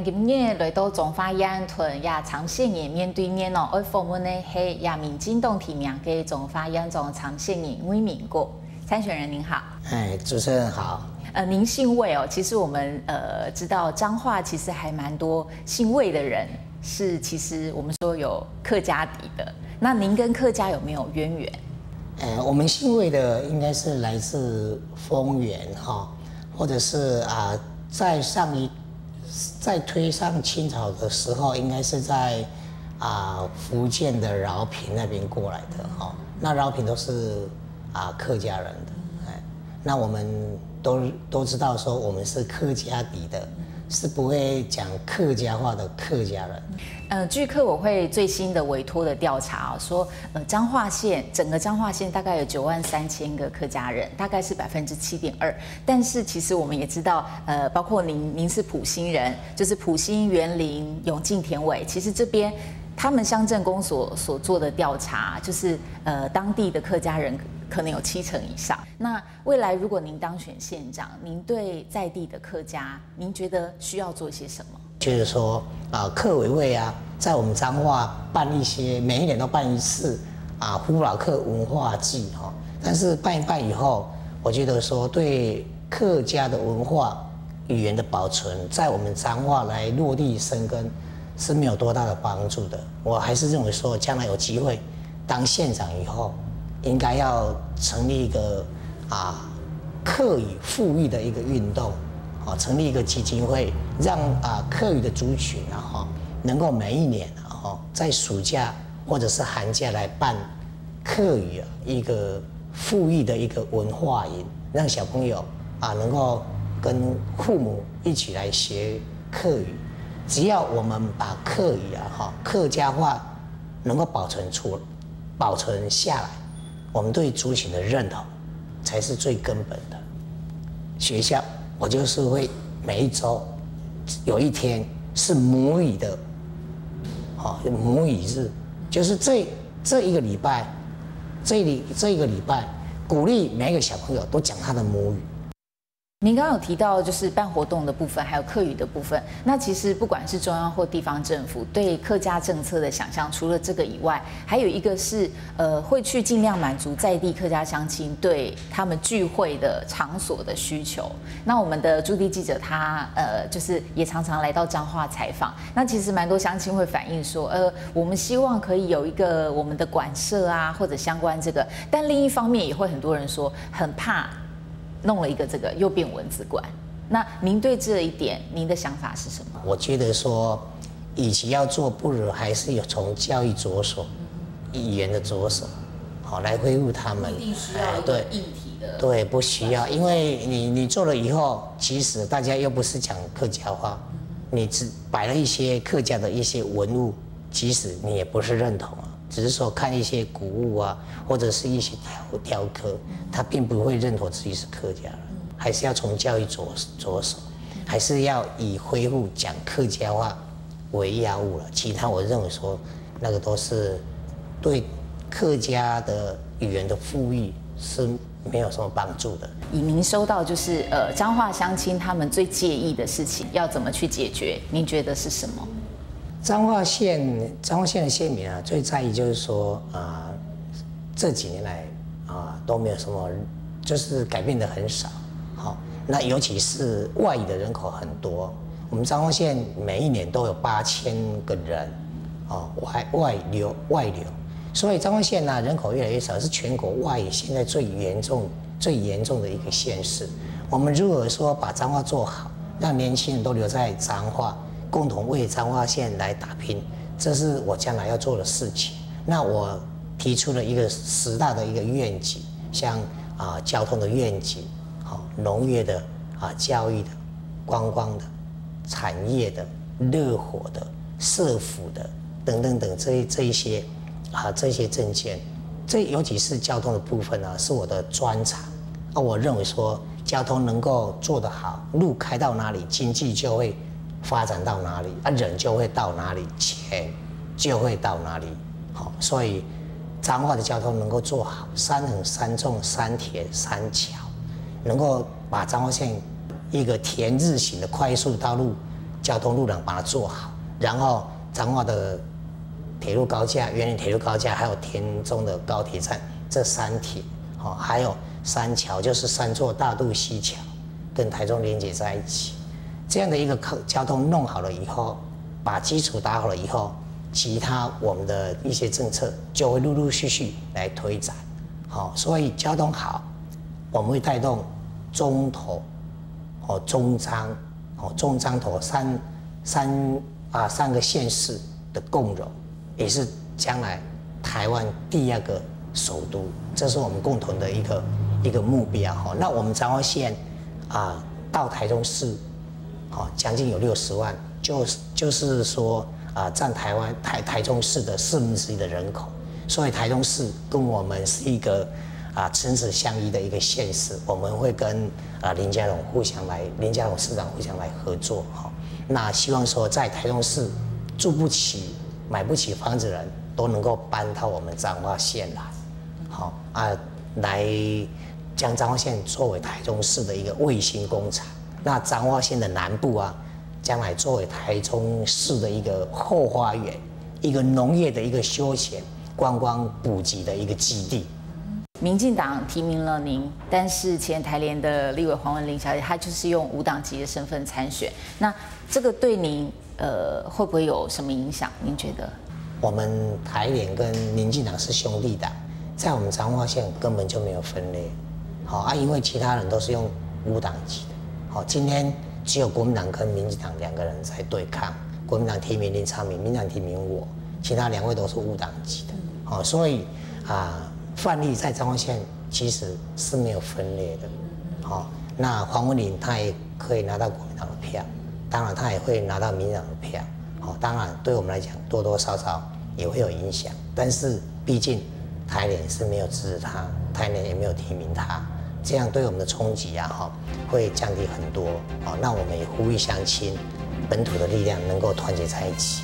今日来到彰化县屯也长线也面对面哦，而访问的是也民进党提名的彰化县长长线人魏明国参选人您好。主持人好。您姓魏哦，其实我们知道彰化其实还蛮多姓魏的人，是其实我们说有客家底的。那您跟客家有没有渊源？我们姓魏的应该是来自丰原哈，或者是在推上清朝的时候，应该是在福建的饶平那边过来的哈。那饶平都是客家人的，那我们都知道说我们是客家底的，是不会讲客家话的客家人。据客委会最新的委托的调查说，彰化县整个彰化县大概有93000个客家人，大概是7.2%。但是其实我们也知道，包括您是埔心人，就是埔心、员林、永靖、田尾，其实这边他们乡镇公所做的调查，就是当地的客家人可能有70%以上。那未来如果您当选县长，您对在地的客家，您觉得需要做些什么？就是说客委会在我们彰化办一些，每一年都办一次呼老客文化祭哈。但是办一办以后，我觉得说对客家的文化语言的保存，在我们彰化来落地生根是没有多大的帮助的。我还是认为说，将来有机会当县长以后，应该要成立一个客语富裕的一个运动。成立一个基金会，让客语的族群能够每一年在暑假或者是寒假来办客语一个富裕的一个文化营，让小朋友能够跟父母一起来学客语。只要我们把客语客家话能够保存下来，我们对族群的认同才是最根本的。学校我就是会每一周有一天是母语的，母语日，就是这一个礼拜，这一个礼拜鼓励每一个小朋友都讲他的母语。您刚刚有提到就是办活动的部分，还有客语的部分。那其实不管是中央或地方政府对客家政策的想象，除了这个以外，还有一个是会去尽量满足在地客家乡亲对他们聚会的场所的需求。那我们的驻地记者他就是也常常来到彰化采访。那其实蛮多乡亲会反映说，我们希望可以有一个我们的馆舍或者相关这个，但另一方面也会很多人说很怕。弄了一个这个又变文字馆，那您对这一点您的想法是什么？我觉得说，与其要做，不如还是有从教育着手，语言的着手，来恢复他们。一定需要一个硬体的。对，不需要，因为你做了以后，其实大家又不是讲客家话，你只摆了一些客家的一些文物，即使你也不是认同只是说看一些古物或者是一些雕刻，他并不会认同自己是客家人，还是要从教育着手，还是要以恢复讲客家话为要务了。其他我认为说那个都是对客家的语言的富裕是没有什么帮助的。以您收到就是彰化乡亲他们最介意的事情要怎么去解决？您觉得是什么？彰化县的县民最在意就是说这几年来都没有什么，就是改变的很少。那尤其是外移的人口很多，我们彰化县每一年都有8000个人外流，所以彰化县人口越来越少，是全国外移现在最严重的一个县市。我们如果说把彰化做好，让年轻人都留在彰化，共同为彰化县来打拼，这是我将来要做的事情。那我提出了一个10大的一个愿景，像交通的愿景，农业的教育的、观光的、产业的、热火的、社福的等等等这一些这些政见，尤其是交通的部分是我的专长。我认为说交通能够做得好，路开到哪里，经济就会发展到哪里人就会到哪里，钱就会到哪里。所以彰化的交通能够做好，3横3纵3铁3桥，能够把彰化县一个田字型的快速道路交通路廊把它做好，然后彰化的铁路高架、园林铁路高架，还有田中的高铁站这3铁，还有3桥，就是3座大肚溪桥，跟台中连接在一起。这样的一个交通弄好了以后，把基础打好了以后，其他我们的一些政策就会陆陆续续来推展。所以交通好，我们会带动中投、中彰、中彰投3个县市的共荣，也是将来台湾第2个首都，这是我们共同的一个目标。那我们彰化县到台中市，将近有60万，就是说占台中市的1/4的人口，所以台中市跟我们是一个唇齿相依的一个县市，我们会跟林佳龙市长互相来合作。那希望说在台中市住不起、买不起房子的人都能够搬到我们彰化县来，来将彰化县作为台中市的一个卫星工厂。那彰化县的南部将来作为台中市的一个后花园，一个农业的一个休闲观光补给的一个基地。民进党提名了您，但是前台联的立委黄文玲小姐，她就是用无党籍的身份参选。那这个对您会不会有什么影响？您觉得？我们台联跟民进党是兄弟党，在我们彰化县根本就没有分裂。因为其他人都是用无党籍的。今天只有国民党跟民进党2个人在对抗，国民党提名林昌明，民进党提名我，其他2位都是无党籍的。所以范例在彰化县其实是没有分裂的。那黄文玲她也可以拿到国民党的票，当然她也会拿到民进党的票。当然对我们来讲多多少少也会有影响，但是毕竟台联是没有支持她，台联也没有提名她，这样对我们的冲击会降低很多。那我们也呼吁乡亲，本土的力量能够团结在一起。